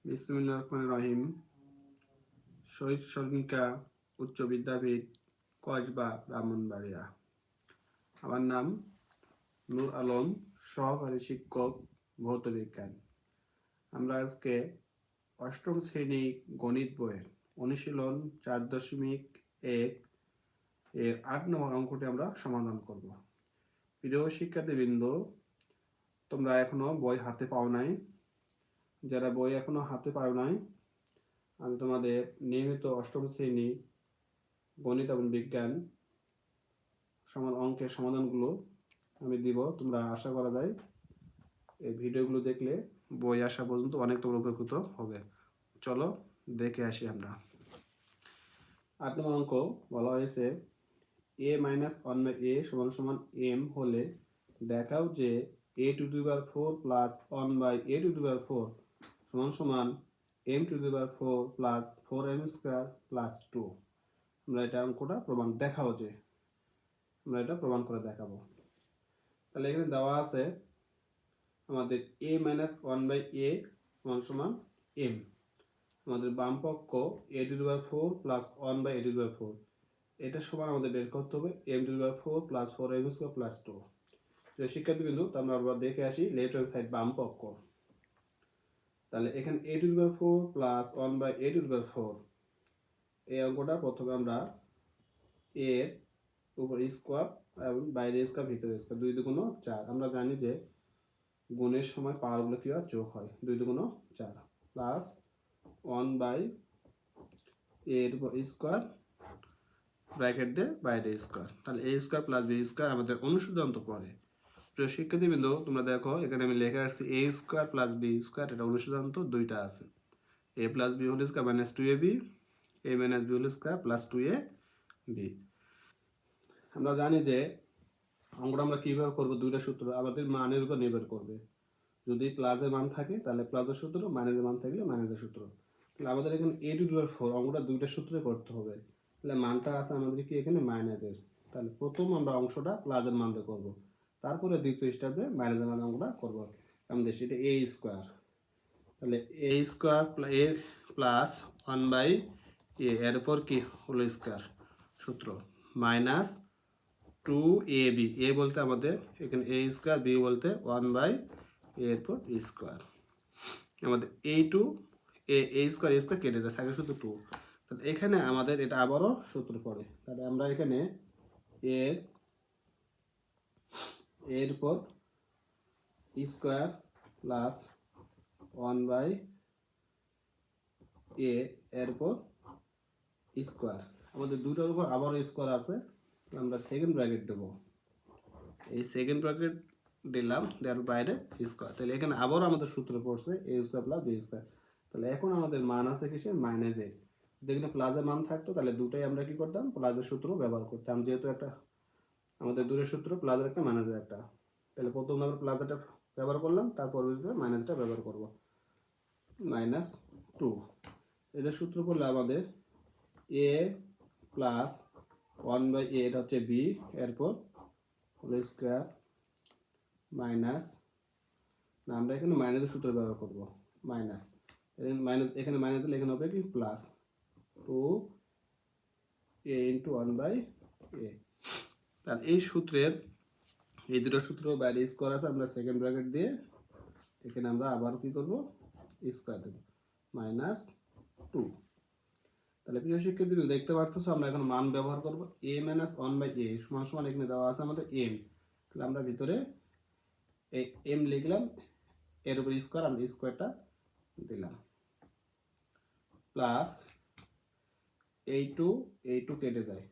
বিসমিল্লাহির রহমানির রহিম। শহীদ সরণিকা উচ্চ বিদ্যাপীঠ, কসবা, ব্রাহ্মণবাড়িয়া। আমার নাম নূর আলম, সহকারী শিক্ষক, ভৌত বিজ্ঞান। আমরা আজকে অষ্টম শ্রেণী গণিত বইয়ের অনুশীলন 4.1 এর 8 নম্বর অঙ্কটি আমরা সমাধান করব। প্রিয় শিক্ষার্থীবৃন্দ, তোমরা এখনো বই হাতে পাও নাই। যারা বই এখনো হাতে পাও নাই, আমি তোমাদের নিয়মিত অষ্টম শ্রেণী গণিত এবং বিজ্ঞান অঙ্কের সমাধানগুলো আমি দিব। তোমরা আশা করা যায় এই ভিডিওগুলো দেখলে বই আসা পর্যন্ত অনেক তোমরা উপকৃত হবে। চলো দেখে আসি আমরা। 8 নম্বর অঙ্ক বলা হয়েছে a-1/a = m হলে দেখাও যে a⁴ plus 1/a⁴ m⁴ plus 4m² plus 2। আমরা এটা অঙ্কটা দেখাও যে আমরা এটা প্রমাণ করে দেখাবো। তাহলে এখানে দেওয়া আছে আমাদের a-1/a = m। আমাদের বাম পক্ষ a⁴ প্লাস 1/a⁴, এটা সমান আমাদের বের করতে হবে m⁴ প্লাস 4m² প্লাস 2। শিক্ষার্থীবৃন্দ, আমরা আবার দেখে আসি লেফট হ্যান্ড সাইড বাম পক্ষ। তাহলে এখানে a⁴ প্লাস 1/a⁴, এই অঙ্কটা প্রথমে আমরা এর উপর স্কোয়ার এবং বাইরে স্কোয়ার ভিতরে স্কোয়ার, 2 × 4। আমরা জানি যে গুণের সময় পাওয়ারগুলো কি হয়, যোগ হয়। 2 × 4 প্লাস 1/a এর উপর স্কোয়ার ব্র্যাকেট দিয়ে বাইরে স্কোয়ার। তাহলে a² প্লাস b² আমাদের অনুসূত্রান্ত পড়ে। প্রিয় শিক্ষার্থীবৃন্দ, তোমরা দেখো এখানে আমি লিখে রাখছি a² প্লাস b², এটা অনুসূত্রান্ত দুইটা আছে, a plus b whole square minus 2ab, a minus b whole square plus 2ab। আমরা জানি যে অঙ্কটা আমরা কিভাবে করব, দুইটা সূত্র আমাদের মানের উপর নির্ভর করবে। যদি প্লাসের মান থাকে তাহলে প্লাসের সূত্র, মাইনাসের মান থাকলে মাইনাসের সূত্র। তাহলে আমাদের এখানে a⁴ অঙ্কটা দুইটা সূত্রে করতে হবে। তাহলে মানটা আছে আমাদের কি এখানে মাইনাসের। তাহলে প্রথম আমরা অংশটা প্লাসের মান দিয়ে করব, তারপরে দ্বিতীয় স্টেপে মাইনাসের মান অঙ্কটা করব। আমাদের সেটা a²। তাহলে a² প্লাস 1/a এর উপর কি হোল স্কোয়ার সূত্র মাইনাস 2ab, a বলতে আমাদের এখানে a², b বলতে 1/a এর উপর স্কোয়ার। আমাদের a² কেটে যায়, থাকে শুধু 2। তাহলে এখানে আমাদের এটা আবারও সূত্র পড়ে। তাহলে আমরা এখানে এর উপর স্কোয়ার প্লাস 1/a এর উপর স্কোয়ার, আমাদের দুটোর উপর আবারও স্কোয়ার আছে। আমরা সেকেন্ড ব্র্যাকেট দেবো, এই সেকেন্ড ব্র্যাকেট দিলাম, দেওয়ার বাইরে স্কোয়ার। তাহলে এখানে আবারও আমাদের সূত্র পড়ছে a² প্লাস b²। তাহলে এখন আমাদের মান আছে কিসে, মাইনাস a। যেখানে প্লাসের মান থাকতো তাহলে দুটাই আমরা কি করতাম, প্লাসের সূত্র ব্যবহার করতাম। যেহেতু একটা আমাদের দূরের সূত্র প্লাসের একটা মাইনাসের একটা, তাহলে প্রথমে আমরা প্লাসটা ব্যবহার করলাম, তারপর মাইনাসটা ব্যবহার করব, -2। এটার সূত্র করলে আমাদের a প্লাস 1/a, এটা হচ্ছে b, এরপর হোল স্কোয়ার মাইনাস, আমরা এখানে মাইনাসের সূত্র ব্যবহার করব, মাইনাস এখানে মাইনাস দিলে এখানে হবে কি প্লাস 2a × 1/a। তাহলে এই সূত্রের এই দুটো সূত্র বাইরে স্কোয়ার আছে, আমরা সেকেন্ড ব্র্যাকেট দিয়ে এখানে আমরা আবার কি করব, স্কোয়ার দেব, -2। তাহলে প্রিয় শিক্ষার্থী, দেখতে পাচ্ছ আমরা এখন মান ব্যবহার করব a - 1/a সমান এখানে দেওয়া আছে আমাদের m। তাহলে আমরা ভিতরে এই m লিখলাম, এর উপর স্কোয়ার, আমরা স্কোয়ারটা দিলাম, প্লাস a2 কেটে যায়,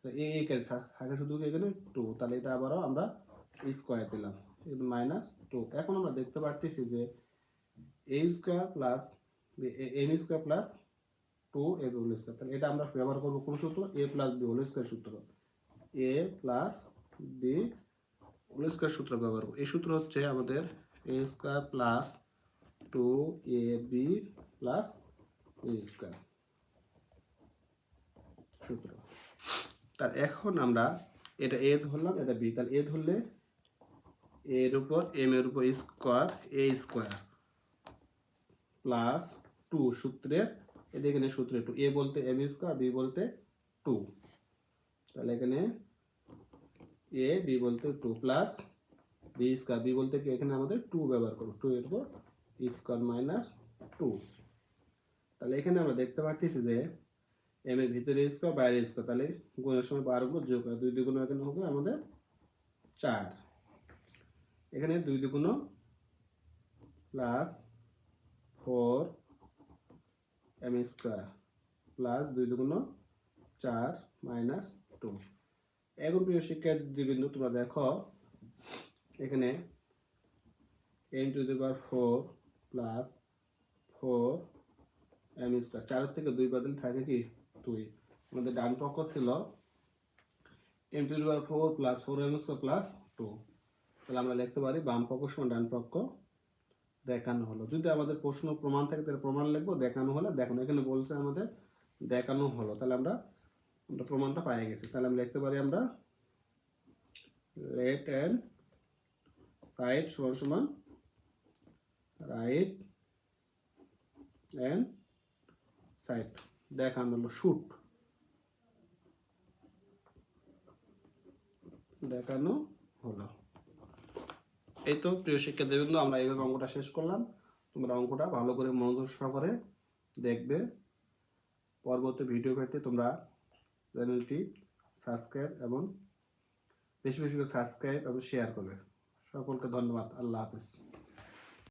তো a কেটে থাকে শুধু এখানে 2। তাহলে এটা আবারও আমরা স্কোয়ার দিলাম, -2। এখন আমরা দেখতে পাচ্ছি যে a² plus m² plus 2ab whole square. তাহলে এটা আমরা ব্যবহার করব কোন সূত্র, a plus b whole square সূত্র, a plus b whole square সূত্র ব্যবহার করব। এই সূত্র হচ্ছে আমাদের a² plus 2ab plus b² সূত্র। তার এখন আমরা এটা a ধরলাম, এটা b। তাহলে a ধরলে এর উপর m এর উপর স্কোয়ার a² প্লাস টু সূত্রের এখানে সূত্রে টু, এ বলতে এম স্কোয়ার, বি বলতে টু, তাহলে এখানে এ বি বলতে two plus b square, b বলতে কি এখানে আমাদের টু ব্যবহার করবো, টু এর উপর স্কোয়ার মাইনাস টু। তাহলে এখানে আমরা দেখতে পাচ্ছি যে এম এর ভিতরে স্কোয়ার বাইরে স্কোয়ার, তাহলে গুণের সময় বারগুলো যোগ হয়, 2 দ্বিগুণ এখানে হবে আমাদের 4, এখানে 2 দ্বিগুণ প্লাস 4 এম স্কোয়ার প্লাস 2 দ্বিগুণ 4 মাইনাস 2। এখন প্রিয় শিক্ষার্থীবৃন্দ তোমরা দেখো এখানে m to the power 4 plus 4 m square, 4 থেকে 2 বাদ দিলে থাকে কি 2। আমাদের ডান পক্ষ ছিল m to the power 4 plus 4 m square plus 2, তাহলে আমরা লিখতে পারি বাম পক্ষ সমান ডান পক্ষ দেখানো হলো। যদি আমাদের প্রশ্ন প্রমাণ থাকে তাহলে প্রমাণ লিখবো, দেখানো হলে দেখানো, এখানে বলছে আমাদের দেখানো হলো, তাহলে আমরা প্রমাণটা পাই গেছি। তাহলে আমরা লিখতে পারি আমরা লেফট হ্যান্ড সাইড সমান সমান রাইট হ্যান্ড সাইড দেখানো হলো, শুট দেখানো হলো। এই তো প্রিয় শিক্ষার্থীবৃন্দ, আমরা এইভাবে অঙ্কটা শেষ করলাম। তোমরা অঙ্কটা ভালো করে মনোযোগ সহকারে দেখবে। পরবর্তী ভিডিও পেতে তোমরা চ্যানেলটি সাবস্ক্রাইব এবং বেশি বেশি করে সাবস্ক্রাইব এবং শেয়ার করবে। সকলকে ধন্যবাদ। আল্লাহ হাফেজ।